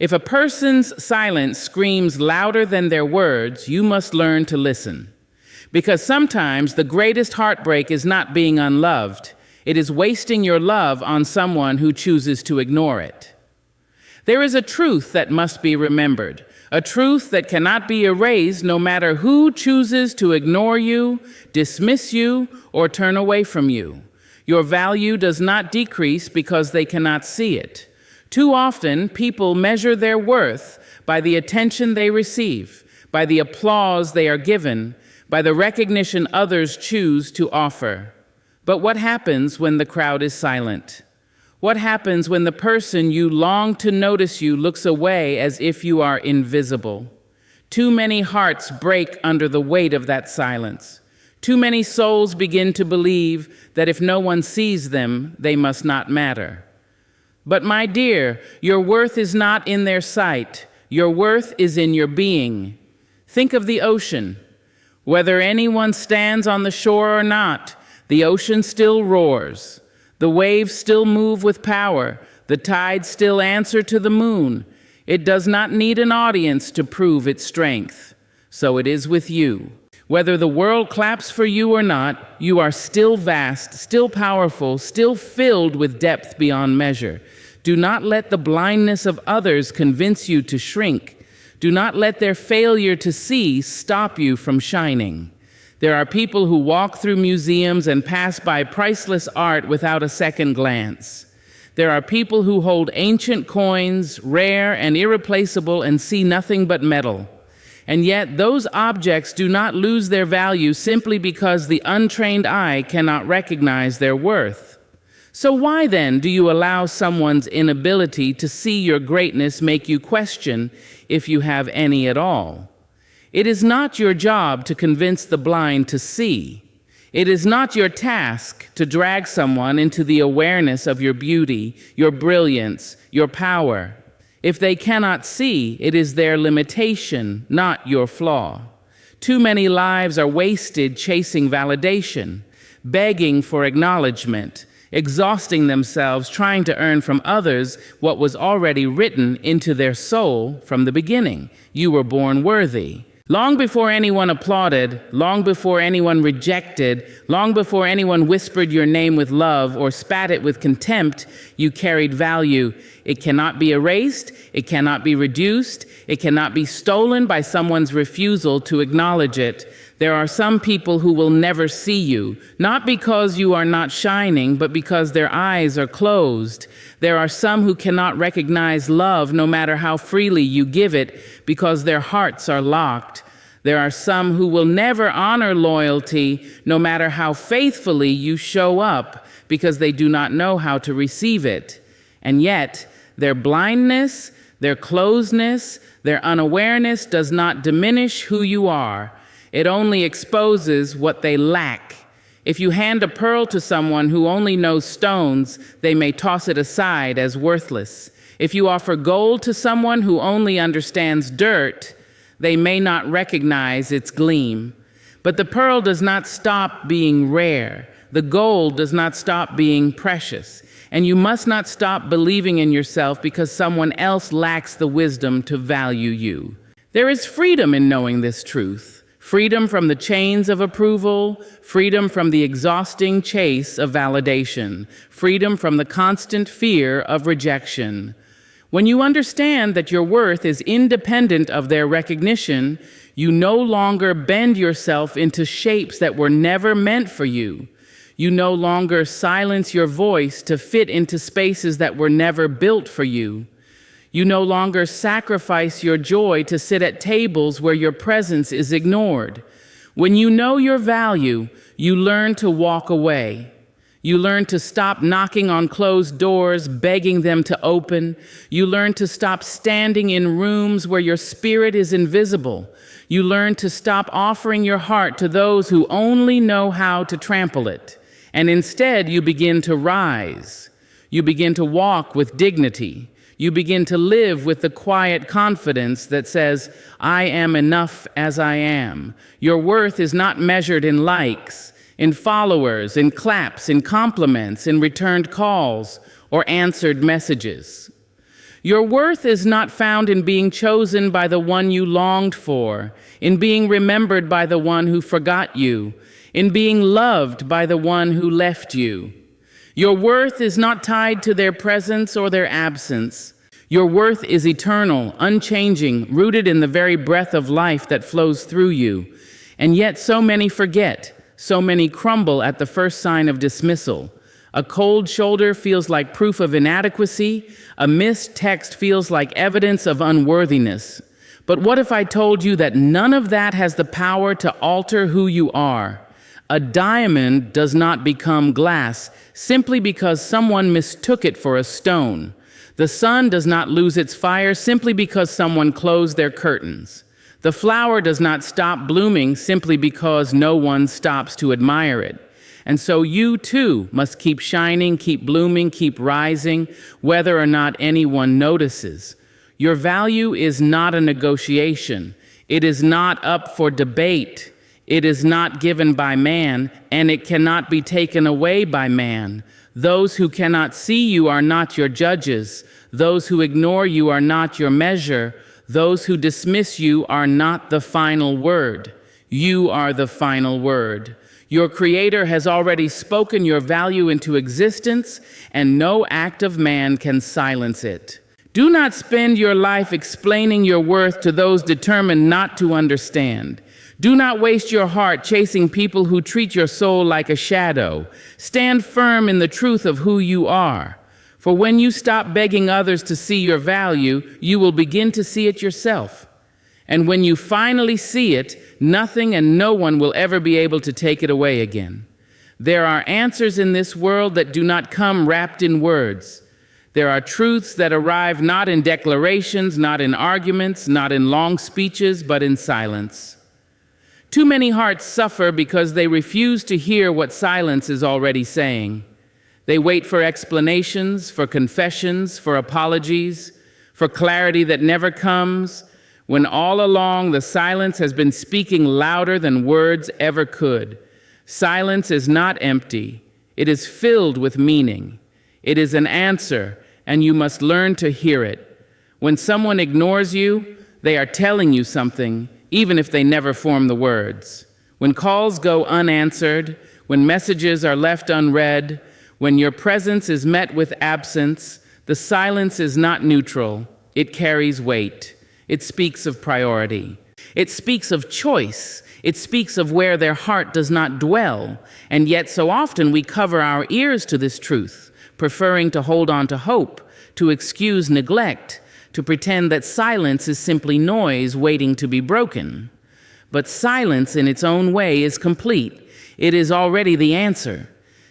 If a person's silence screams louder than their words, you must learn to listen. Because sometimes the greatest heartbreak is not being unloved. It is wasting your love on someone who chooses to ignore it. There is a truth that must be remembered, a truth that cannot be erased no matter who chooses to ignore you, dismiss you, or turn away from you. Your value does not decrease because they cannot see it. Too often, people measure their worth by the attention they receive, by the applause they are given, by the recognition others choose to offer. But what happens when the crowd is silent? What happens when the person you long to notice you looks away as if you are invisible? Too many hearts break under the weight of that silence. Too many souls begin to believe that if no one sees them, they must not matter. But my dear, your worth is not in their sight. Your worth is in your being. Think of the ocean. Whether anyone stands on the shore or not, the ocean still roars. The waves still move with power. The tides still answer to the moon. It does not need an audience to prove its strength. So it is with you. Whether the world claps for you or not, you are still vast, still powerful, still filled with depth beyond measure. Do not let the blindness of others convince you to shrink. Do not let their failure to see stop you from shining. There are people who walk through museums and pass by priceless art without a second glance. There are people who hold ancient coins, rare and irreplaceable, and see nothing but metal. And yet those objects do not lose their value simply because the untrained eye cannot recognize their worth. So why then do you allow someone's inability to see your greatness make you question if you have any at all? It is not your job to convince the blind to see. It is not your task to drag someone into the awareness of your beauty, your brilliance, your power. If they cannot see, it is their limitation, not your flaw. Too many lives are wasted chasing validation, begging for acknowledgement, exhausting themselves trying to earn from others what was already written into their soul from the beginning. You were born worthy. Long before anyone applauded, long before anyone rejected, long before anyone whispered your name with love or spat it with contempt, you carried value. It cannot be erased, it cannot be reduced, it cannot be stolen by someone's refusal to acknowledge it. There are some people who will never see you, not because you are not shining, but because their eyes are closed. There are some who cannot recognize love no matter how freely you give it, because their hearts are locked. There are some who will never honor loyalty no matter how faithfully you show up, because they do not know how to receive it. And yet, their blindness, their closedness, their unawareness does not diminish who you are. It only exposes what they lack. If you hand a pearl to someone who only knows stones, they may toss it aside as worthless. If you offer gold to someone who only understands dirt, they may not recognize its gleam. But the pearl does not stop being rare. The gold does not stop being precious. And you must not stop believing in yourself because someone else lacks the wisdom to value you. There is freedom in knowing this truth. Freedom from the chains of approval, freedom from the exhausting chase of validation, freedom from the constant fear of rejection. When you understand that your worth is independent of their recognition, you no longer bend yourself into shapes that were never meant for you. You no longer silence your voice to fit into spaces that were never built for you. You no longer sacrifice your joy to sit at tables where your presence is ignored. When you know your value, you learn to walk away. You learn to stop knocking on closed doors, begging them to open. You learn to stop standing in rooms where your spirit is invisible. You learn to stop offering your heart to those who only know how to trample it. And instead, you begin to rise. You begin to walk with dignity. You begin to live with the quiet confidence that says, I am enough as I am. Your worth is not measured in likes, in followers, in claps, in compliments, in returned calls, or answered messages. Your worth is not found in being chosen by the one you longed for, in being remembered by the one who forgot you, in being loved by the one who left you. Your worth is not tied to their presence or their absence. Your worth is eternal, unchanging, rooted in the very breath of life that flows through you. And yet so many forget, so many crumble at the first sign of dismissal. A cold shoulder feels like proof of inadequacy. A missed text feels like evidence of unworthiness. But what if I told you that none of that has the power to alter who you are? A diamond does not become glass simply because someone mistook it for a stone. The sun does not lose its fire simply because someone closed their curtains. The flower does not stop blooming simply because no one stops to admire it. And so you too must keep shining, keep blooming, keep rising, whether or not anyone notices. Your value is not a negotiation. It is not up for debate. It is not given by man, and it cannot be taken away by man. Those who cannot see you are not your judges. Those who ignore you are not your measure. Those who dismiss you are not the final word. You are the final word. Your Creator has already spoken your value into existence, and no act of man can silence it. Do not spend your life explaining your worth to those determined not to understand. Do not waste your heart chasing people who treat your soul like a shadow. Stand firm in the truth of who you are. For when you stop begging others to see your value, you will begin to see it yourself. And when you finally see it, nothing and no one will ever be able to take it away again. There are answers in this world that do not come wrapped in words. There are truths that arrive not in declarations, not in arguments, not in long speeches, but in silence. Too many hearts suffer because they refuse to hear what silence is already saying. They wait for explanations, for confessions, for apologies, for clarity that never comes, when all along the silence has been speaking louder than words ever could. Silence is not empty. It is filled with meaning. It is an answer, and you must learn to hear it. When someone ignores you, they are telling you something, even if they never form the words. When calls go unanswered, when messages are left unread, when your presence is met with absence, the silence is not neutral. It carries weight. It speaks of priority. It speaks of choice. It speaks of where their heart does not dwell. And yet so often we cover our ears to this truth, preferring to hold on to hope, to excuse neglect, to pretend that silence is simply noise waiting to be broken. But silence in its own way is complete. It is already the answer.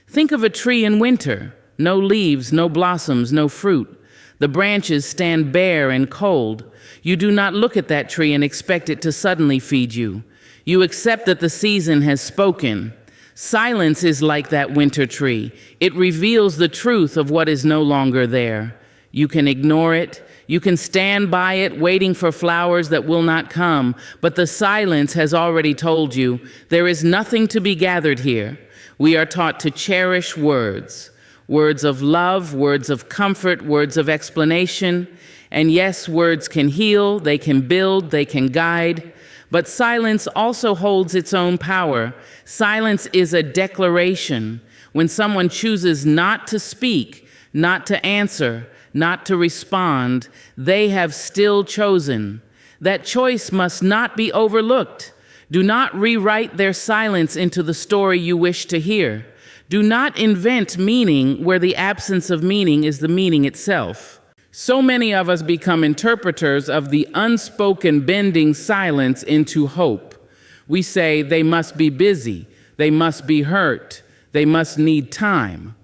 Think of a tree in winter. No leaves, no blossoms, no fruit. The branches stand bare and cold. You do not look at that tree and expect it to suddenly feed you. You accept that the season has spoken. Silence is like that winter tree. It reveals the truth of what is no longer there. You can ignore it. You can stand by it, waiting for flowers that will not come. But the silence has already told you, there is nothing to be gathered here. We are taught to cherish words. Words of love, words of comfort, words of explanation. And yes, words can heal, they can build, they can guide. But silence also holds its own power. Silence is a declaration. When someone chooses not to speak, not to answer, not to respond, they have still chosen. That choice must not be overlooked. Do not rewrite their silence into the story you wish to hear. Do not invent meaning where the absence of meaning is the meaning itself. So many of us become interpreters of the unspoken, bending silence into hope. We say they must be busy, they must be hurt, they must need time.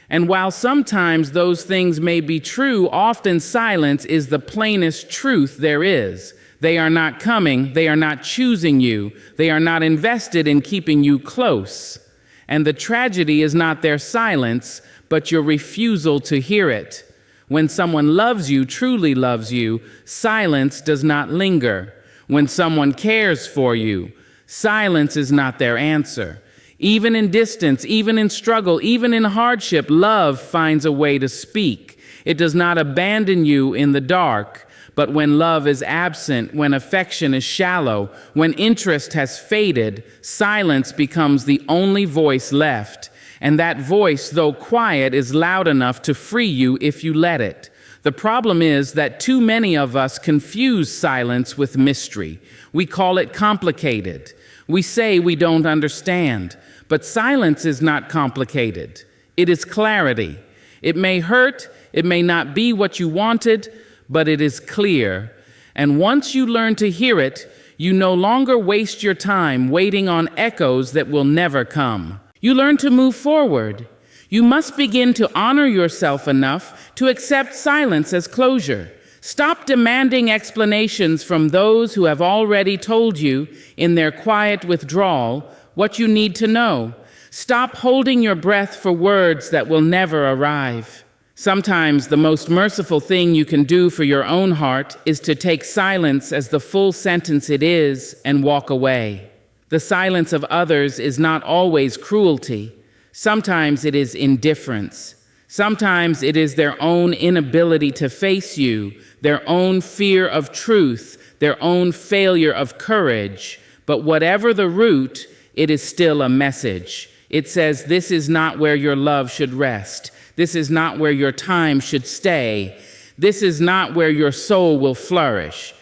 And while sometimes those things may be true, often silence is the plainest truth there is. They are not coming, they are not choosing you, they are not invested in keeping you close. And the tragedy is not their silence, but your refusal to hear it. When someone loves you, truly loves you, silence does not linger. When someone cares for you, silence is not their answer. Even in distance, even in struggle, even in hardship, love finds a way to speak. It does not abandon you in the dark, but when love is absent, when affection is shallow, when interest has faded, silence becomes the only voice left. And that voice, though quiet, is loud enough to free you if you let it. The problem is that too many of us confuse silence with mystery. We call it complicated. We say we don't understand. But silence is not complicated. It is clarity. It may hurt, it may not be what you wanted, but it is clear. And once you learn to hear it, you no longer waste your time waiting on echoes that will never come. You learn to move forward. You must begin to honor yourself enough to accept silence as closure. Stop demanding explanations from those who have already told you, in their quiet withdrawal, what you need to know. Stop holding your breath for words that will never arrive. Sometimes the most merciful thing you can do for your own heart is to take silence as the full sentence it is and walk away. The silence of others is not always cruelty. Sometimes it is indifference. Sometimes it is their own inability to face you, their own fear of truth, their own failure of courage. But whatever the root, it is still a message. It says, this is not where your love should rest. This is not where your time should stay. This is not where your soul will flourish.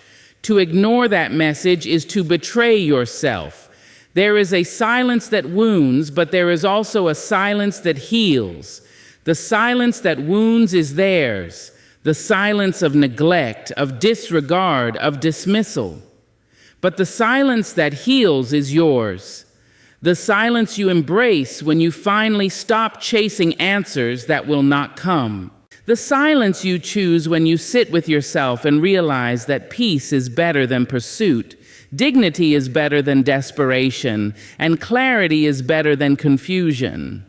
To ignore that message is to betray yourself. There is a silence that wounds, but there is also a silence that heals. The silence that wounds is theirs. The silence of neglect, of disregard, of dismissal. But the silence that heals is yours. The silence you embrace when you finally stop chasing answers that will not come. The silence you choose when you sit with yourself and realize that peace is better than pursuit, dignity is better than desperation, and clarity is better than confusion.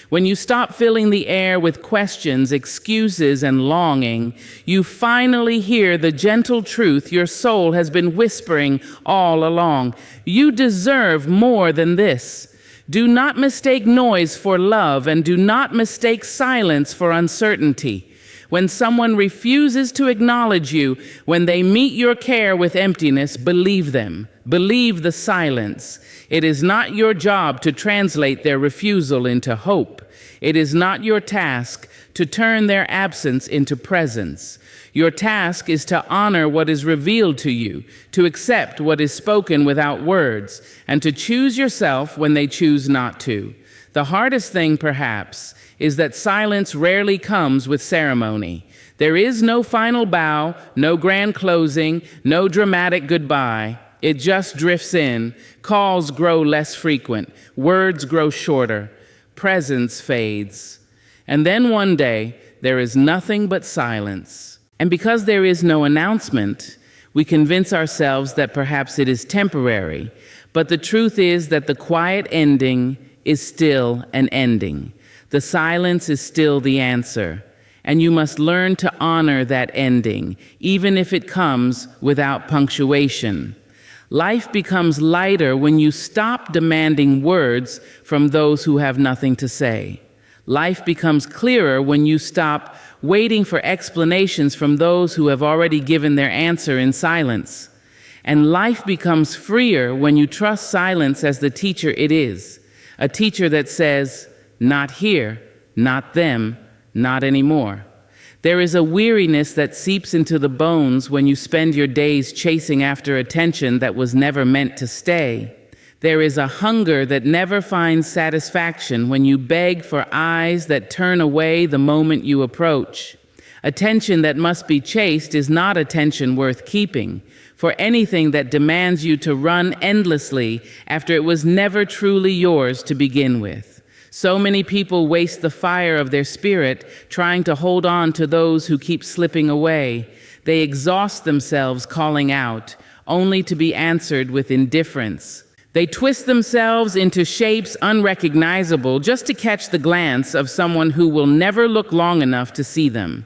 When you stop filling the air with questions, excuses, and longing, you finally hear the gentle truth your soul has been whispering all along. You deserve more than this. Do not mistake noise for love, and do not mistake silence for uncertainty. When someone refuses to acknowledge you, when they meet your care with emptiness, believe them. Believe the silence. It is not your job to translate their refusal into hope. It is not your task to turn their absence into presence. Your task is to honor what is revealed to you, to accept what is spoken without words, and to choose yourself when they choose not to. The hardest thing, perhaps, is that silence rarely comes with ceremony. There is no final bow, no grand closing, no dramatic goodbye. It just drifts in. Calls grow less frequent. Words grow shorter. Presence fades. And then one day, there is nothing but silence. And because there is no announcement, we convince ourselves that perhaps it is temporary. But the truth is that the quiet ending is still an ending. The silence is still the answer. And you must learn to honor that ending, even if it comes without punctuation. Life becomes lighter when you stop demanding words from those who have nothing to say. Life becomes clearer when you stop waiting for explanations from those who have already given their answer in silence. And life becomes freer when you trust silence as the teacher it is, a teacher that says, not here, not them, not anymore. There is a weariness that seeps into the bones when you spend your days chasing after attention that was never meant to stay. There is a hunger that never finds satisfaction when you beg for eyes that turn away the moment you approach. Attention that must be chased is not attention worth keeping, for anything that demands you to run endlessly after it was never truly yours to begin with. So many people waste the fire of their spirit trying to hold on to those who keep slipping away. They exhaust themselves calling out, only to be answered with indifference. They twist themselves into shapes unrecognizable just to catch the glance of someone who will never look long enough to see them.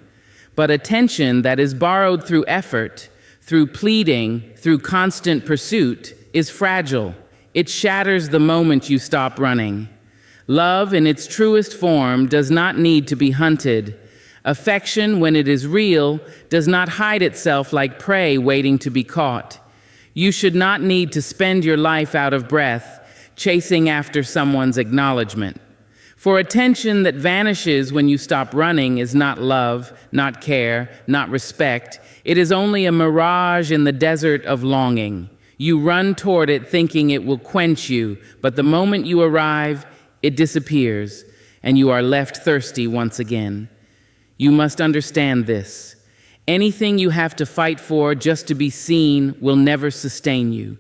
But attention that is borrowed through effort, through pleading, through constant pursuit, is fragile. It shatters the moment you stop running. Love in its truest form does not need to be hunted. Affection, when it is real, does not hide itself like prey waiting to be caught. You should not need to spend your life out of breath, chasing after someone's acknowledgement. For attention that vanishes when you stop running is not love, not care, not respect. It is only a mirage in the desert of longing. You run toward it thinking it will quench you, but the moment you arrive, it disappears, and you are left thirsty once again. You must understand this. Anything you have to fight for just to be seen will never sustain you.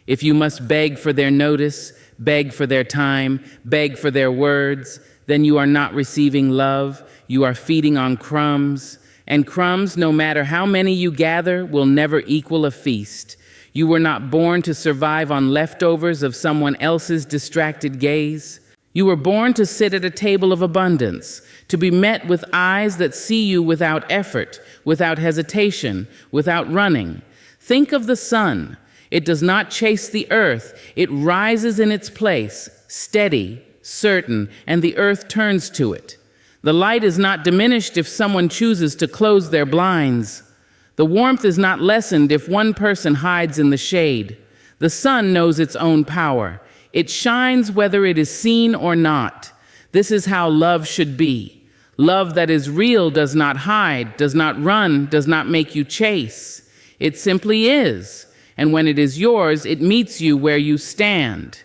If you must beg for their notice, beg for their time, beg for their words, then you are not receiving love. You are feeding on crumbs, and crumbs, no matter how many you gather, will never equal a feast. You were not born to survive on leftovers of someone else's distracted gaze. You were born to sit at a table of abundance, to be met with eyes that see you without effort, without hesitation, without running. Think of the sun. It does not chase the earth. It rises in its place, steady, certain, and the earth turns to it. The light is not diminished if someone chooses to close their blinds. The warmth is not lessened if one person hides in the shade. The sun knows its own power. It shines whether it is seen or not. This is how love should be. Love that is real does not hide, does not run, does not make you chase. It simply is. And when it is yours, it meets you where you stand.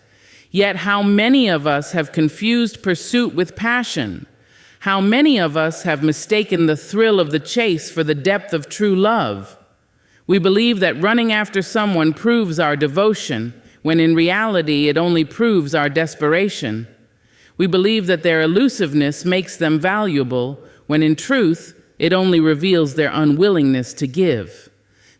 Yet how many of us have confused pursuit with passion? How many of us have mistaken the thrill of the chase for the depth of true love? We believe that running after someone proves our devotion, when in reality it only proves our desperation. We believe that their elusiveness makes them valuable, when in truth it only reveals their unwillingness to give.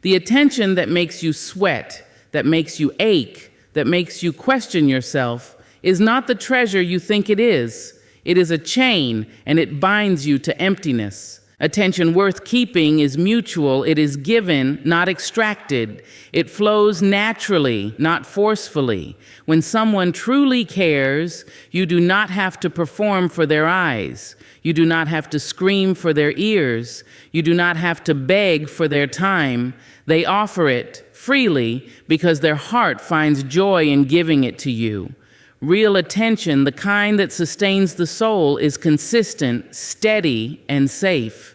The attention that makes you sweat, that makes you ache, that makes you question yourself, is not the treasure you think it is. It is a chain, and it binds you to emptiness. Attention worth keeping is mutual. It is given, not extracted. It flows naturally, not forcefully. When someone truly cares, you do not have to perform for their eyes. You do not have to scream for their ears. You do not have to beg for their time. They offer it freely because their heart finds joy in giving it to you. Real attention, the kind that sustains the soul, is consistent, steady, and safe.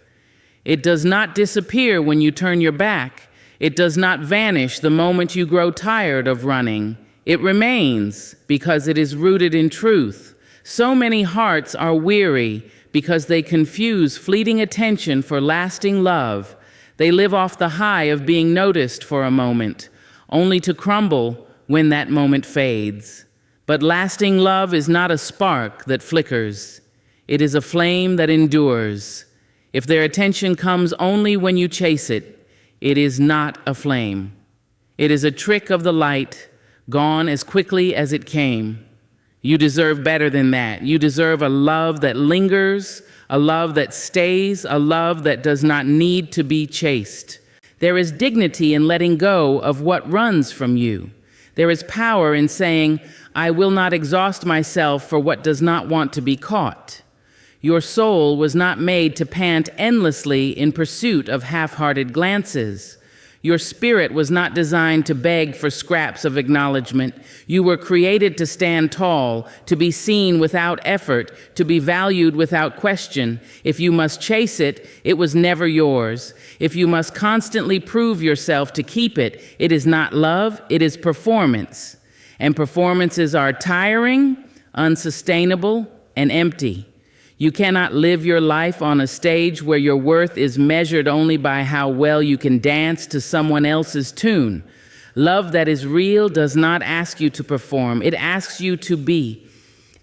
It does not disappear when you turn your back. It does not vanish the moment you grow tired of running. It remains because it is rooted in truth. So many hearts are weary because they confuse fleeting attention for lasting love. They live off the high of being noticed for a moment, only to crumble when that moment fades. But lasting love is not a spark that flickers. It is a flame that endures. If their attention comes only when you chase it, it is not a flame. It is a trick of the light, gone as quickly as it came. You deserve better than that. You deserve a love that lingers, a love that stays, a love that does not need to be chased. There is dignity in letting go of what runs from you. There is power in saying, I will not exhaust myself for what does not want to be caught. Your soul was not made to pant endlessly in pursuit of half-hearted glances. Your spirit was not designed to beg for scraps of acknowledgement. You were created to stand tall, to be seen without effort, to be valued without question. If you must chase it, it was never yours. If you must constantly prove yourself to keep it, it is not love, it is performance. And performances are tiring, unsustainable, and empty. You cannot live your life on a stage where your worth is measured only by how well you can dance to someone else's tune. Love that is real does not ask you to perform. It asks you to be.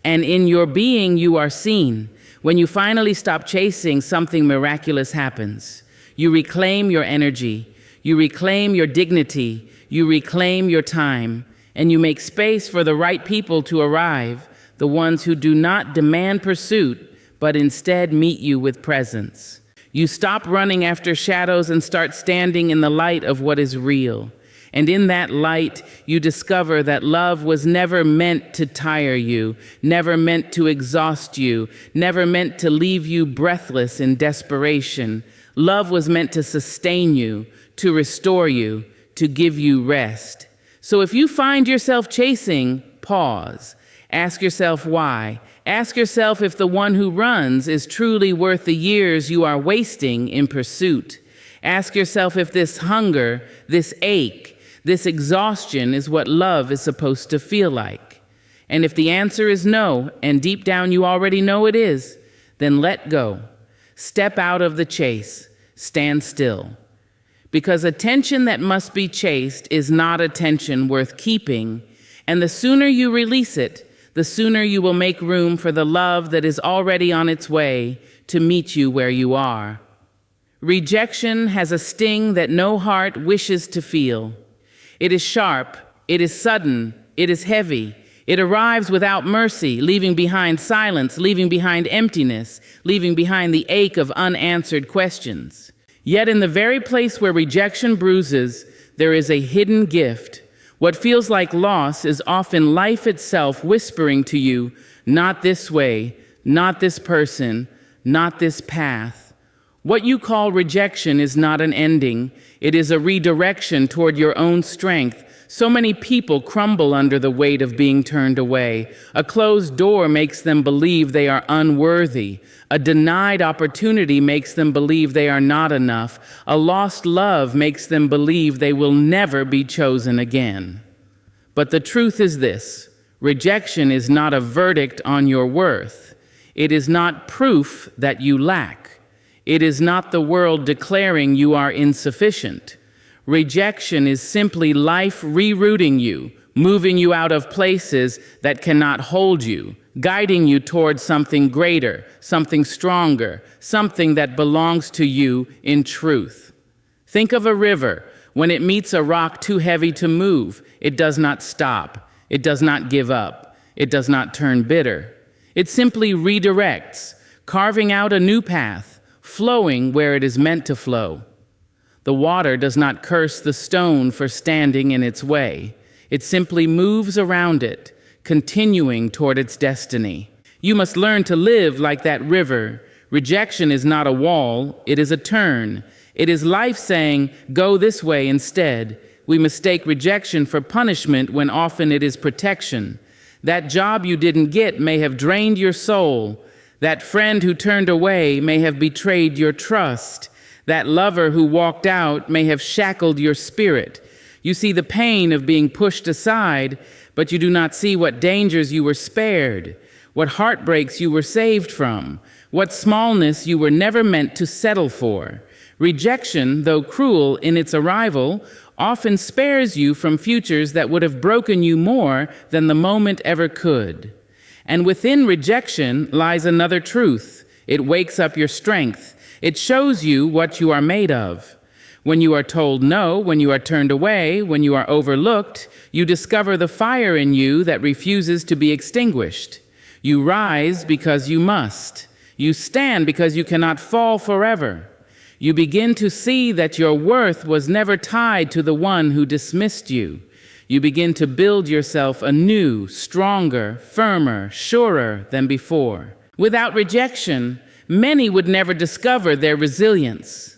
And in your being, you are seen. When you finally stop chasing, something miraculous happens. You reclaim your energy. You reclaim your dignity. You reclaim your time. And you make space for the right people to arrive, the ones who do not demand pursuit, but instead meet you with presence. You stop running after shadows and start standing in the light of what is real. And in that light, you discover that love was never meant to tire you, never meant to exhaust you, never meant to leave you breathless in desperation. Love was meant to sustain you, to restore you, to give you rest. So if you find yourself chasing, pause. Ask yourself why. Ask yourself if the one who runs is truly worth the years you are wasting in pursuit. Ask yourself if this hunger, this ache, this exhaustion is what love is supposed to feel like. And if the answer is no, and deep down you already know it is, then let go. Step out of the chase. Stand still. Because attention that must be chased is not attention worth keeping, and the sooner you release it, the sooner you will make room for the love that is already on its way to meet you where you are. Rejection has a sting that no heart wishes to feel. It is sharp, it is sudden, it is heavy. It arrives without mercy, leaving behind silence, leaving behind emptiness, leaving behind the ache of unanswered questions. Yet in the very place where rejection bruises, there is a hidden gift. What feels like loss is often life itself whispering to you, not this way, not this person, not this path. What you call rejection is not an ending. It is a redirection toward your own strength. So many people crumble under the weight of being turned away. A closed door makes them believe they are unworthy. A denied opportunity makes them believe they are not enough. A lost love makes them believe they will never be chosen again. But the truth is this: rejection is not a verdict on your worth. It is not proof that you lack. It is not the world declaring you are insufficient. Rejection is simply life rerouting you, moving you out of places that cannot hold you, guiding you towards something greater, something stronger, something that belongs to you in truth. Think of a river. When it meets a rock too heavy to move, it does not stop. It does not give up. It does not turn bitter. It simply redirects, carving out a new path, flowing where it is meant to flow. The water does not curse the stone for standing in its way. It simply moves around it, continuing toward its destiny. You must learn to live like that river. Rejection is not a wall, it is a turn. It is life saying, go this way instead. We mistake rejection for punishment when often it is protection. That job you didn't get may have drained your soul. That friend who turned away may have betrayed your trust. That lover who walked out may have shackled your spirit. You see the pain of being pushed aside, but you do not see what dangers you were spared, what heartbreaks you were saved from, what smallness you were never meant to settle for. Rejection, though cruel in its arrival, often spares you from futures that would have broken you more than the moment ever could. And within rejection lies another truth. It wakes up your strength. It shows you what you are made of. When you are told no, when you are turned away, when you are overlooked, you discover the fire in you that refuses to be extinguished. You rise because you must. You stand because you cannot fall forever. You begin to see that your worth was never tied to the one who dismissed you. You begin to build yourself anew, stronger, firmer, surer than before. Without rejection, many would never discover their resilience.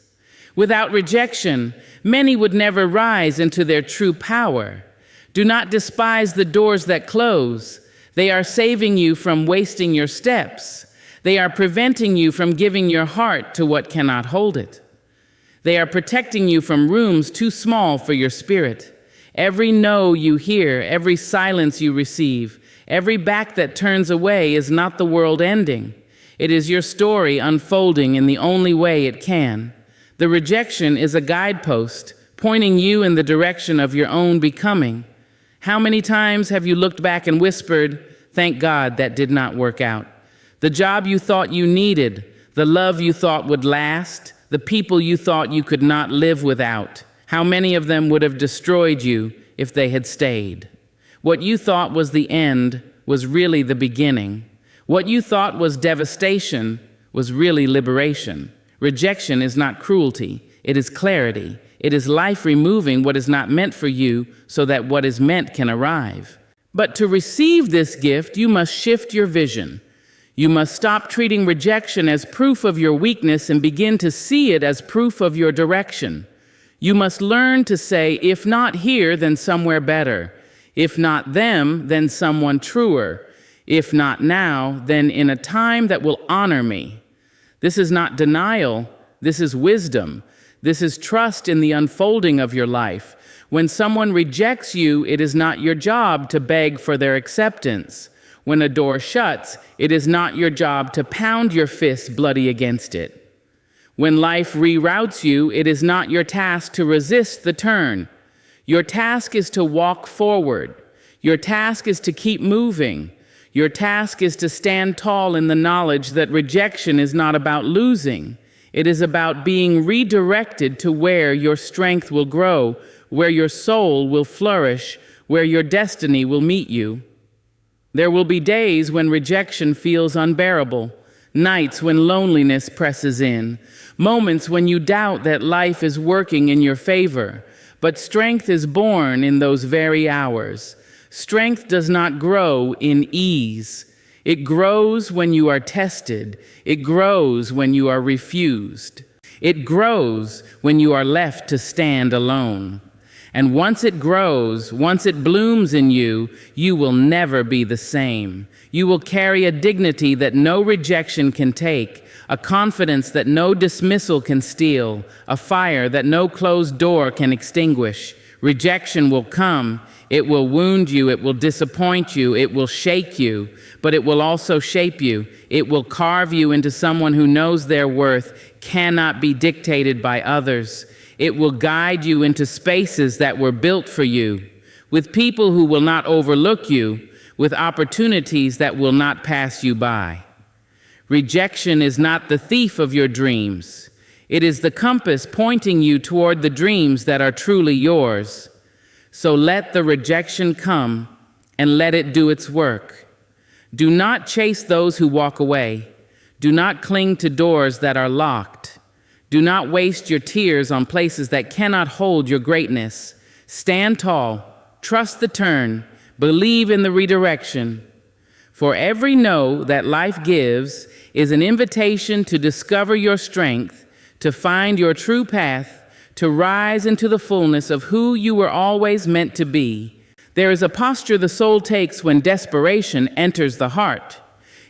Without rejection, many would never rise into their true power. Do not despise the doors that close. They are saving you from wasting your steps. They are preventing you from giving your heart to what cannot hold it. They are protecting you from rooms too small for your spirit. Every no you hear, every silence you receive, every back that turns away is not the world ending. It is your story unfolding in the only way it can. The rejection is a guidepost pointing you in the direction of your own becoming. How many times have you looked back and whispered, "Thank God that did not work out"? The job you thought you needed, the love you thought would last, the people you thought you could not live without. How many of them would have destroyed you if they had stayed? What you thought was the end was really the beginning. What you thought was devastation was really liberation. Rejection is not cruelty, it is clarity. It is life removing what is not meant for you so that what is meant can arrive. But to receive this gift, you must shift your vision. You must stop treating rejection as proof of your weakness and begin to see it as proof of your direction. You must learn to say, if not here, then somewhere better. If not them, then someone truer. If not now, then in a time that will honor me. This is not denial. This is wisdom. This is trust in the unfolding of your life. When someone rejects you, it is not your job to beg for their acceptance. When a door shuts, it is not your job to pound your fist bloody against it. When life reroutes you, it is not your task to resist the turn. Your task is to walk forward. Your task is to keep moving. Your task is to stand tall in the knowledge that rejection is not about losing. It is about being redirected to where your strength will grow, where your soul will flourish, where your destiny will meet you. There will be days when rejection feels unbearable, nights when loneliness presses in, moments when you doubt that life is working in your favor. But strength is born in those very hours. Strength does not grow in ease. It grows when you are tested. It grows when you are refused. It grows when you are left to stand alone. And once it grows, once it blooms in you, you will never be the same. You will carry a dignity that no rejection can take, a confidence that no dismissal can steal, a fire that no closed door can extinguish. Rejection will come. It will wound you. It will disappoint you. It will shake you, but it will also shape you. It will carve you into someone who knows their worth cannot be dictated by others. It will guide you into spaces that were built for you, with people who will not overlook you, with opportunities that will not pass you by. Rejection is not the thief of your dreams. It is the compass pointing you toward the dreams that are truly yours. So let the rejection come and let it do its work. Do not chase those who walk away. Do not cling to doors that are locked. Do not waste your tears on places that cannot hold your greatness. Stand tall, trust the turn, believe in the redirection. For every no that life gives is an invitation to discover your strength, to find your true path, to rise into the fullness of who you were always meant to be. There is a posture the soul takes when desperation enters the heart.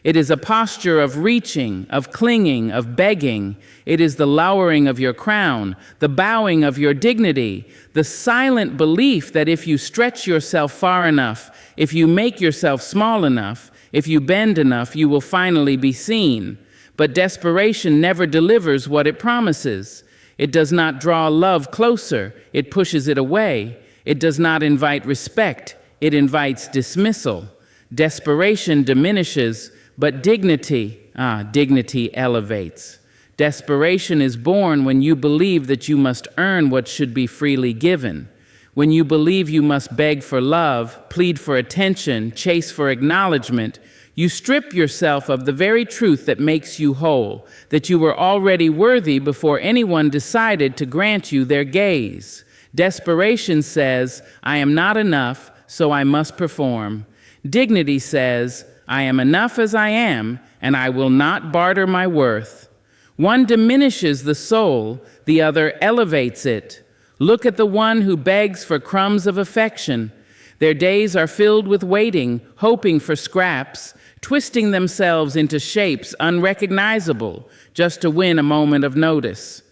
It is a posture of reaching, of clinging, of begging. It is the lowering of your crown, the bowing of your dignity, the silent belief that if you stretch yourself far enough, if you make yourself small enough, if you bend enough, you will finally be seen. But desperation never delivers what it promises. It does not draw love closer. It pushes it away. It does not invite respect. It invites dismissal. Desperation diminishes, but dignity elevates. Desperation is born when you believe that you must earn what should be freely given. When you believe you must beg for love, plead for attention, chase for acknowledgement, you strip yourself of the very truth that makes you whole, that you were already worthy before anyone decided to grant you their gaze. Desperation says, I am not enough, so I must perform. Dignity says, I am enough as I am, and I will not barter my worth. One diminishes the soul, the other elevates it. Look at the one who begs for crumbs of affection. Their days are filled with waiting, hoping for scraps, twisting themselves into shapes unrecognizable just to win a moment of notice.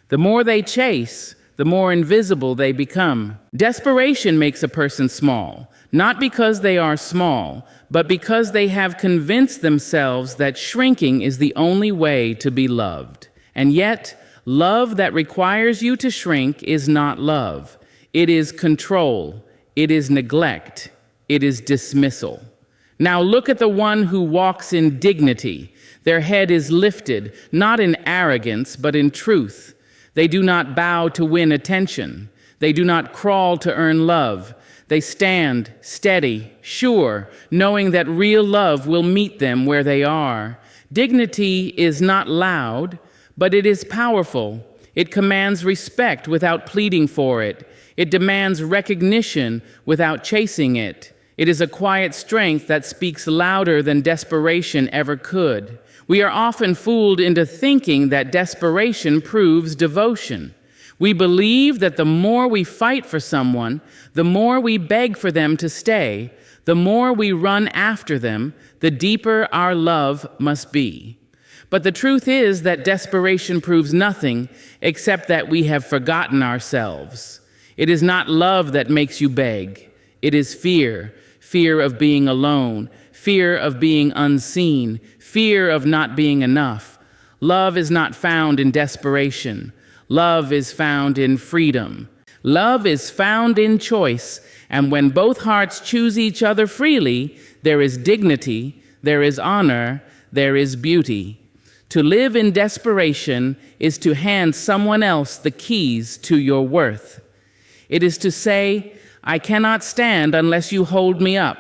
The more they chase, the more invisible they become. Desperation makes a person small, not because they are small, but because they have convinced themselves that shrinking is the only way to be loved. And yet, love that requires you to shrink is not love. It is control. It is neglect. It is dismissal. Now look at the one who walks in dignity. Their head is lifted, not in arrogance, but in truth. They do not bow to win attention. They do not crawl to earn love. They stand steady, sure, knowing that real love will meet them where they are. Dignity is not loud, but it is powerful. It commands respect without pleading for it. It demands recognition without chasing it. It is a quiet strength that speaks louder than desperation ever could. We are often fooled into thinking that desperation proves devotion. We believe that the more we fight for someone, the more we beg for them to stay, the more we run after them, the deeper our love must be. But the truth is that desperation proves nothing except that we have forgotten ourselves. It is not love that makes you beg. It is fear. Fear of being alone, fear of being unseen, fear of not being enough. Love is not found in desperation. Love is found in freedom. Love is found in choice, and when both hearts choose each other freely, there is dignity, there is honor, there is beauty. To live in desperation is to hand someone else the keys to your worth. It is to say, I cannot stand unless you hold me up.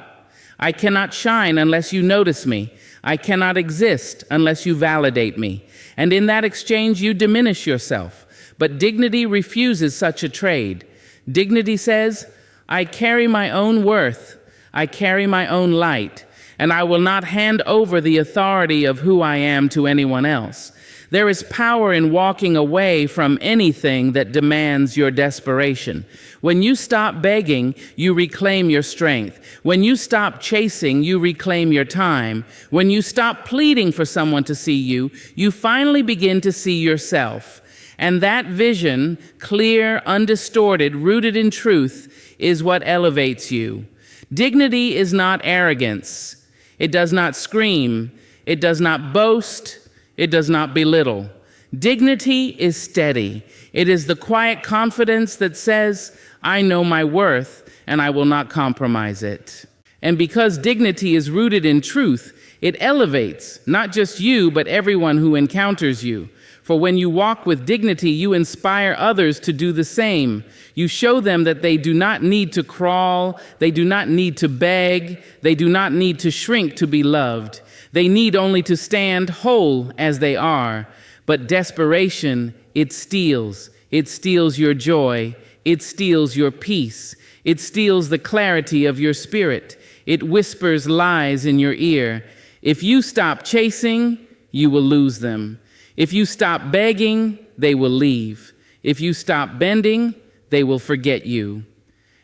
I cannot shine unless you notice me. I cannot exist unless you validate me. And in that exchange, you diminish yourself. But dignity refuses such a trade. Dignity says, I carry my own worth. I carry my own light. And I will not hand over the authority of who I am to anyone else. There is power in walking away from anything that demands your desperation. When you stop begging, you reclaim your strength. When you stop chasing, you reclaim your time. When you stop pleading for someone to see you, you finally begin to see yourself. And that vision, clear, undistorted, rooted in truth, is what elevates you. Dignity is not arrogance. It does not scream. It does not boast. It does not belittle. Dignity is steady. It is the quiet confidence that says, I know my worth and I will not compromise it. And because dignity is rooted in truth, it elevates not just you, but everyone who encounters you. For when you walk with dignity, you inspire others to do the same. You show them that they do not need to crawl, they do not need to beg, they do not need to shrink to be loved. They need only to stand whole as they are. But desperation, it steals. It steals your joy. It steals your peace. It steals the clarity of your spirit. It whispers lies in your ear. If you stop chasing, you will lose them. If you stop begging, they will leave. If you stop bending, they will forget you.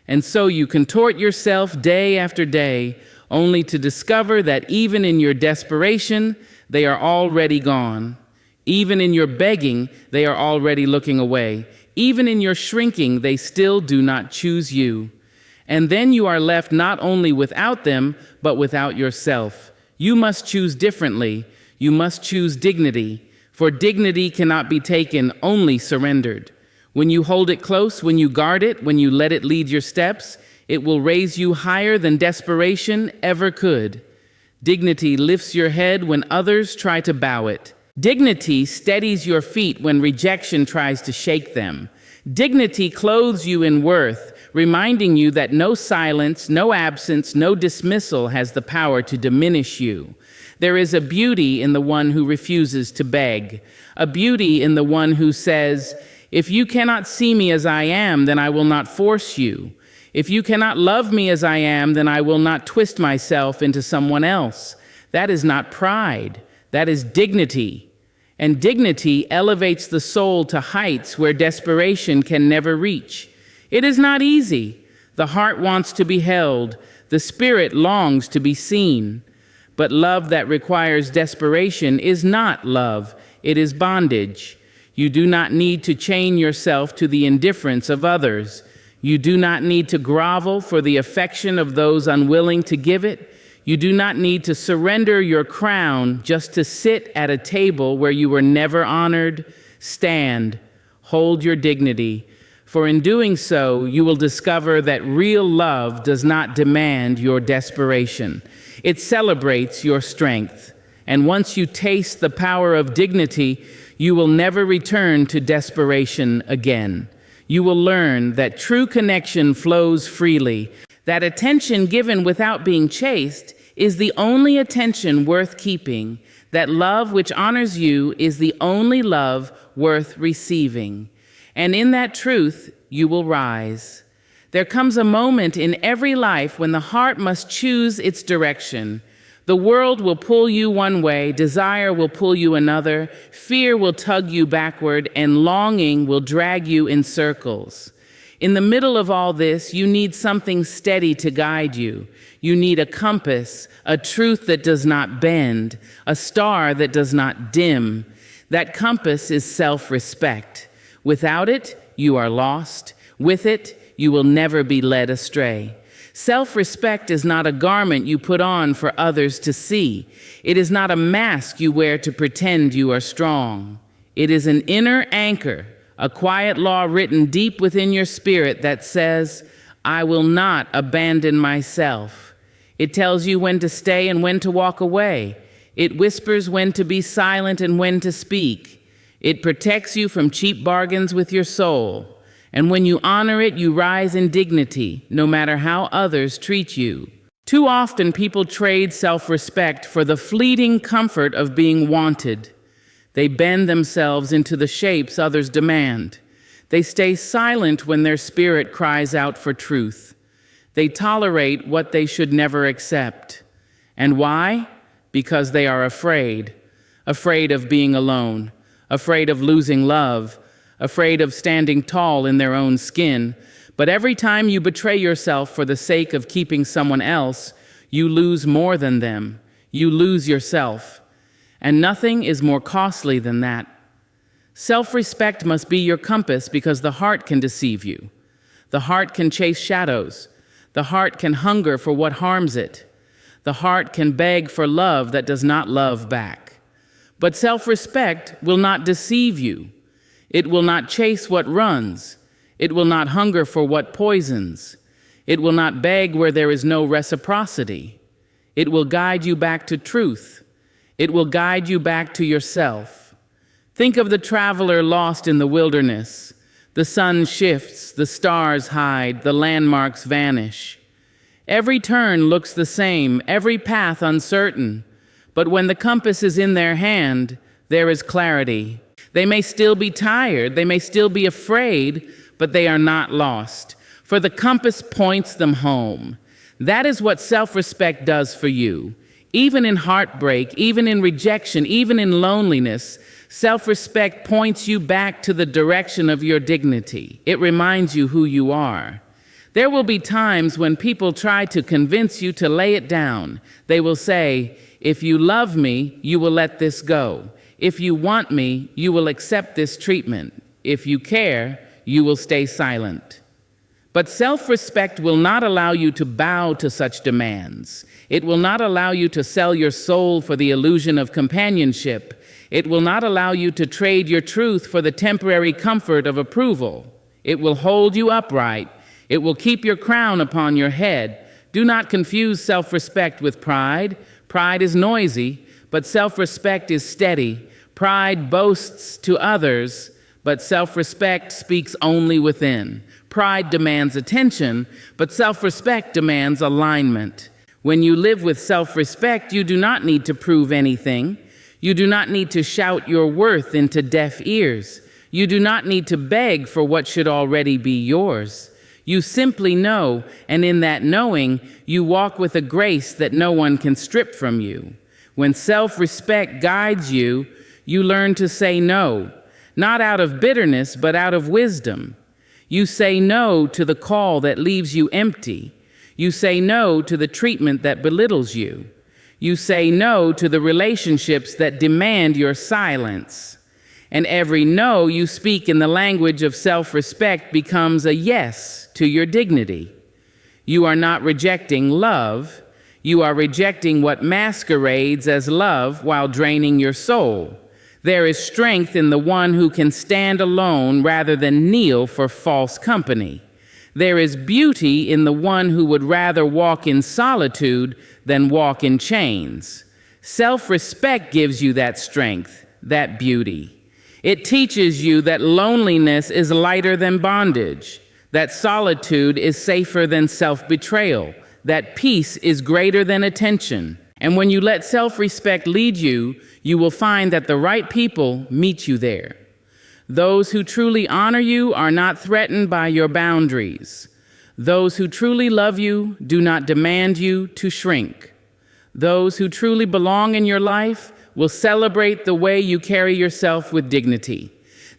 And so you contort yourself day after day, only to discover that even in your desperation, they are already gone. Even in your begging, they are already looking away. Even in your shrinking, they still do not choose you. And then you are left not only without them, but without yourself. You must choose differently. You must choose dignity, for dignity cannot be taken, only surrendered. When you hold it close, when you guard it, when you let it lead your steps, it will raise you higher than desperation ever could. Dignity lifts your head when others try to bow it. Dignity steadies your feet when rejection tries to shake them. Dignity clothes you in worth, reminding you that no silence, no absence, no dismissal has the power to diminish you. There is a beauty in the one who refuses to beg, a beauty in the one who says, if you cannot see me as I am, then I will not force you. If you cannot love me as I am, then I will not twist myself into someone else. That is not pride. That is dignity. And dignity elevates the soul to heights where desperation can never reach. It is not easy. The heart wants to be held. The spirit longs to be seen. But love that requires desperation is not love. It is bondage. You do not need to chain yourself to the indifference of others. You do not need to grovel for the affection of those unwilling to give it. You do not need to surrender your crown just to sit at a table where you were never honored. Stand, hold your dignity, for in doing so, you will discover that real love does not demand your desperation. It celebrates your strength. And once you taste the power of dignity, you will never return to desperation again. You will learn that true connection flows freely, that attention given without being chased is the only attention worth keeping, that love which honors you is the only love worth receiving. And in that truth, you will rise. There comes a moment in every life when the heart must choose its direction. The world will pull you one way, desire will pull you another, fear will tug you backward, and longing will drag you in circles. In the middle of all this, you need something steady to guide you. You need a compass, a truth that does not bend, a star that does not dim. That compass is self-respect. Without it, you are lost. With it, you will never be led astray. Self-respect is not a garment you put on for others to see. It is not a mask you wear to pretend you are strong. It is an inner anchor, a quiet law written deep within your spirit that says, I will not abandon myself. It tells you when to stay and when to walk away. It whispers when to be silent and when to speak. It protects you from cheap bargains with your soul. And when you honor it, you rise in dignity, no matter how others treat you. Too often, people trade self-respect for the fleeting comfort of being wanted. They bend themselves into the shapes others demand. They stay silent when their spirit cries out for truth. They tolerate what they should never accept. And why? Because they are afraid. Afraid of being alone. Afraid of losing love. Afraid of standing tall in their own skin. But every time you betray yourself for the sake of keeping someone else, you lose more than them. You lose yourself. And nothing is more costly than that. Self-respect must be your compass because the heart can deceive you. The heart can chase shadows. The heart can hunger for what harms it. The heart can beg for love that does not love back. But self-respect will not deceive you. It will not chase what runs. It will not hunger for what poisons. It will not beg where there is no reciprocity. It will guide you back to truth. It will guide you back to yourself. Think of the traveler lost in the wilderness. The sun shifts, the stars hide, the landmarks vanish. Every turn looks the same, every path uncertain. But when the compass is in their hand, there is clarity. They may still be tired, they may still be afraid, but they are not lost, for the compass points them home. That is what self-respect does for you. Even in heartbreak, even in rejection, even in loneliness, self-respect points you back to the direction of your dignity. It reminds you who you are. There will be times when people try to convince you to lay it down. They will say, if you love me, you will let this go. If you want me, you will accept this treatment. If you care, you will stay silent. But self-respect will not allow you to bow to such demands. It will not allow you to sell your soul for the illusion of companionship. It will not allow you to trade your truth for the temporary comfort of approval. It will hold you upright. It will keep your crown upon your head. Do not confuse self-respect with pride. Pride is noisy, but self-respect is steady. Pride boasts to others, but self-respect speaks only within. Pride demands attention, but self-respect demands alignment. When you live with self-respect, you do not need to prove anything. You do not need to shout your worth into deaf ears. You do not need to beg for what should already be yours. You simply know, and in that knowing, you walk with a grace that no one can strip from you. When self-respect guides you, you learn to say no, not out of bitterness, but out of wisdom. You say no to the call that leaves you empty. You say no to the treatment that belittles you. You say no to the relationships that demand your silence. And every no you speak in the language of self-respect becomes a yes to your dignity. You are not rejecting love. You are rejecting what masquerades as love while draining your soul. There is strength in the one who can stand alone rather than kneel for false company. There is beauty in the one who would rather walk in solitude than walk in chains. Self-respect gives you that strength, that beauty. It teaches you that loneliness is lighter than bondage, that solitude is safer than self-betrayal, that peace is greater than attention. And when you let self-respect lead you, you will find that the right people meet you there. Those who truly honor you are not threatened by your boundaries. Those who truly love you do not demand you to shrink. Those who truly belong in your life will celebrate the way you carry yourself with dignity.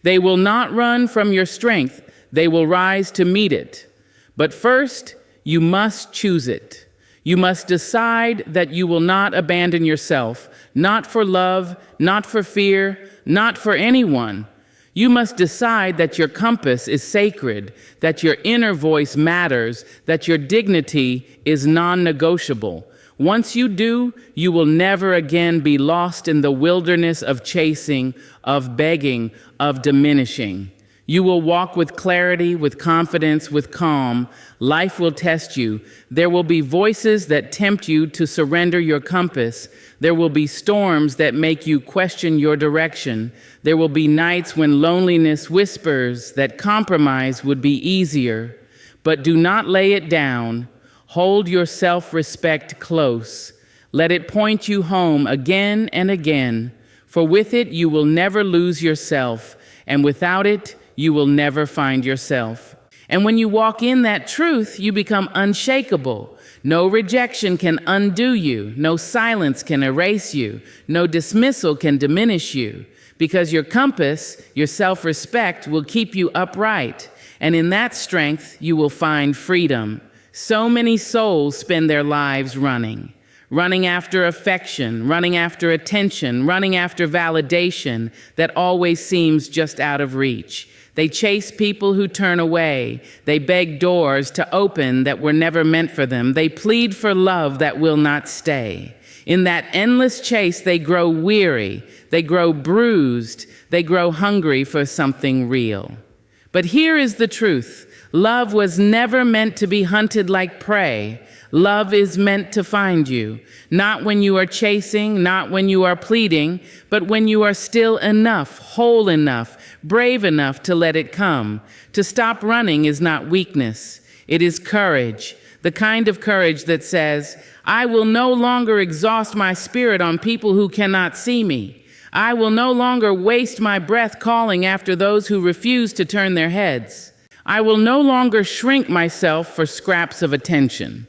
They will not run from your strength. They will rise to meet it. But first, you must choose it. You must decide that you will not abandon yourself, not for love, not for fear, not for anyone. You must decide that your compass is sacred, that your inner voice matters, that your dignity is non-negotiable. Once you do, you will never again be lost in the wilderness of chasing, of begging, of diminishing. You will walk with clarity, with confidence, with calm. Life will test you. There will be voices that tempt you to surrender your compass. There will be storms that make you question your direction. There will be nights when loneliness whispers that compromise would be easier. But do not lay it down. Hold your self-respect close. Let it point you home again and again. For with it, you will never lose yourself. And without it, you will never find yourself. And when you walk in that truth, you become unshakable. No rejection can undo you. No silence can erase you. No dismissal can diminish you. Because your compass, your self-respect, will keep you upright. And in that strength, you will find freedom. So many souls spend their lives running after affection, running after attention, running after validation that always seems just out of reach. They chase people who turn away. They beg doors to open that were never meant for them. They plead for love that will not stay. In that endless chase, they grow weary. They grow bruised. They grow hungry for something real. But here is the truth. Love was never meant to be hunted like prey. Love is meant to find you, not when you are chasing, not when you are pleading, but when you are still enough, whole enough, brave enough to let it come. To stop running is not weakness. It is courage, the kind of courage that says, I will no longer exhaust my spirit on people who cannot see me. I will no longer waste my breath calling after those who refuse to turn their heads. I will no longer shrink myself for scraps of attention.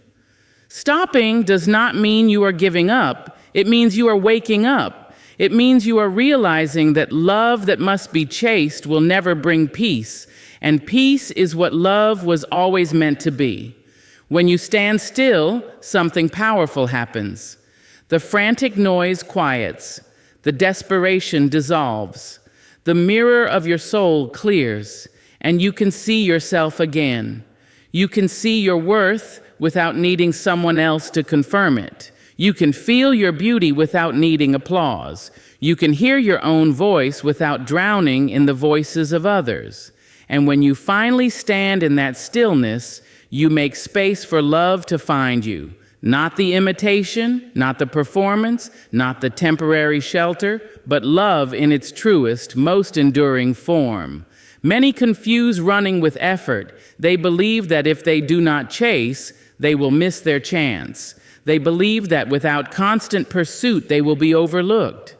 Stopping does not mean you are giving up. It means you are waking up. It means you are realizing that love that must be chased will never bring peace, and peace is what love was always meant to be. When you stand still, something powerful happens. The frantic noise quiets. The desperation dissolves. The mirror of your soul clears, and you can see yourself again. You can see your worth without needing someone else to confirm it. You can feel your beauty without needing applause. You can hear your own voice without drowning in the voices of others. And when you finally stand in that stillness, you make space for love to find you. Not the imitation, not the performance, not the temporary shelter, but love in its truest, most enduring form. Many confuse running with effort. They believe that if they do not chase, they will miss their chance. They believe that without constant pursuit, they will be overlooked.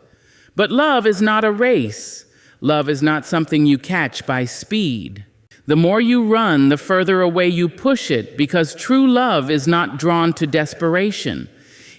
But love is not a race. Love is not something you catch by speed. The more you run, the further away you push it, because true love is not drawn to desperation.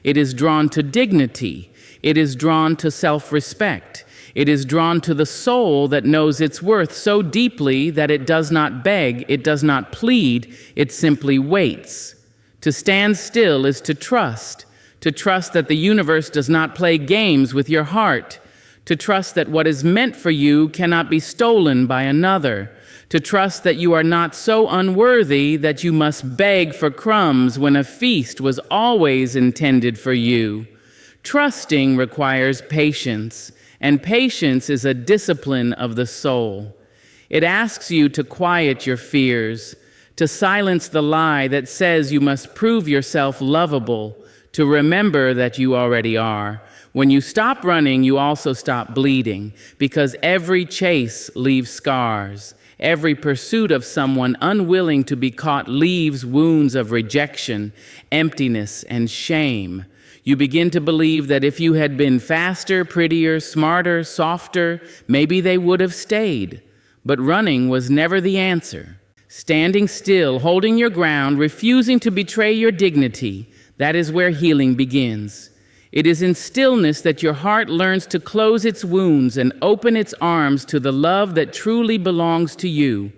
It is drawn to dignity. It is drawn to self-respect. It is drawn to the soul that knows its worth so deeply that it does not beg, it does not plead, it simply waits. To stand still is to trust that the universe does not play games with your heart, to trust that what is meant for you cannot be stolen by another, to trust that you are not so unworthy that you must beg for crumbs when a feast was always intended for you. Trusting requires patience, and patience is a discipline of the soul. It asks you to quiet your fears, to silence the lie that says you must prove yourself lovable, to remember that you already are. When you stop running, you also stop bleeding, because every chase leaves scars. Every pursuit of someone unwilling to be caught leaves wounds of rejection, emptiness, and shame. You begin to believe that if you had been faster, prettier, smarter, softer, maybe they would have stayed. But running was never the answer. Standing still, holding your ground, refusing to betray your dignity, that is where healing begins. It is in stillness that your heart learns to close its wounds and open its arms to the love that truly belongs to you.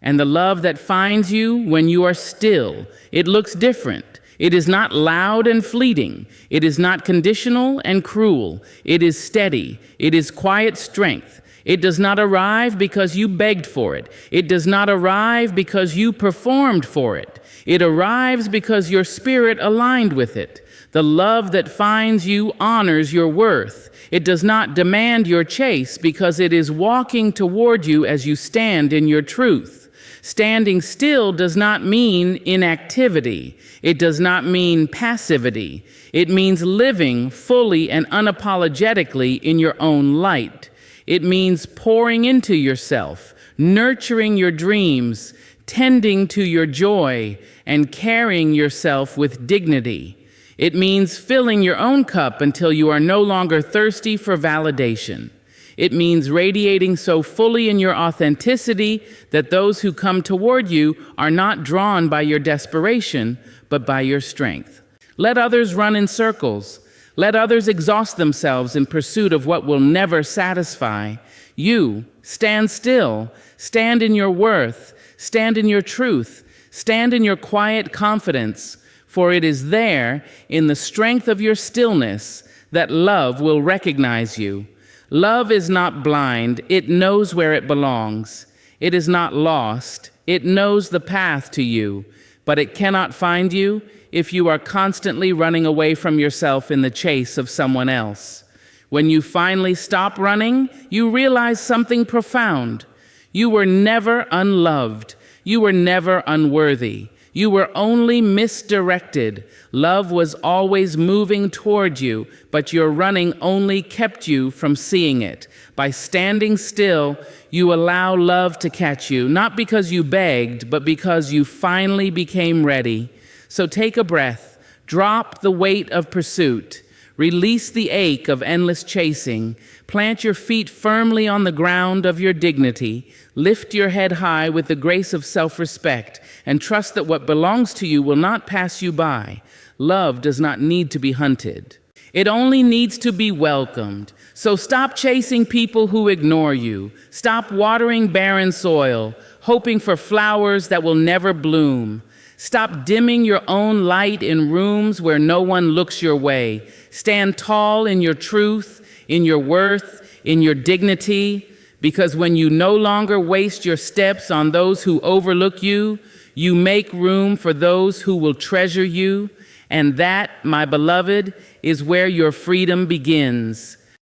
And the love that finds you when you are still, it looks different. It is not loud and fleeting. It is not conditional and cruel. It is steady. It is quiet strength. It does not arrive because you begged for it. It does not arrive because you performed for it. It arrives because your spirit aligned with it. The love that finds you honors your worth. It does not demand your chase because it is walking toward you as you stand in your truth. Standing still does not mean inactivity. It does not mean passivity. It means living fully and unapologetically in your own light. It means pouring into yourself, nurturing your dreams, tending to your joy, and carrying yourself with dignity. It means filling your own cup until you are no longer thirsty for validation. It means radiating so fully in your authenticity that those who come toward you are not drawn by your desperation, but by your strength. Let others run in circles. Let others exhaust themselves in pursuit of what will never satisfy. You, stand still. Stand in your worth. Stand in your truth. Stand in your quiet confidence. For it is there, in the strength of your stillness, that love will recognize you. Love is not blind, it knows where it belongs. It is not lost, it knows the path to you, but it cannot find you if you are constantly running away from yourself in the chase of someone else. When you finally stop running, you realize something profound. You were never unloved, you were never unworthy. You were only misdirected. Love was always moving toward you, but your running only kept you from seeing it. By standing still, you allow love to catch you, not because you begged, but because you finally became ready. So take a breath, drop the weight of pursuit, release the ache of endless chasing, plant your feet firmly on the ground of your dignity, lift your head high with the grace of self-respect, and trust that what belongs to you will not pass you by. Love does not need to be hunted. It only needs to be welcomed. So stop chasing people who ignore you. Stop watering barren soil, hoping for flowers that will never bloom. Stop dimming your own light in rooms where no one looks your way. Stand tall in your truth, in your worth, in your dignity, because when you no longer waste your steps on those who overlook you, you make room for those who will treasure you, and that, my beloved, is where your freedom begins.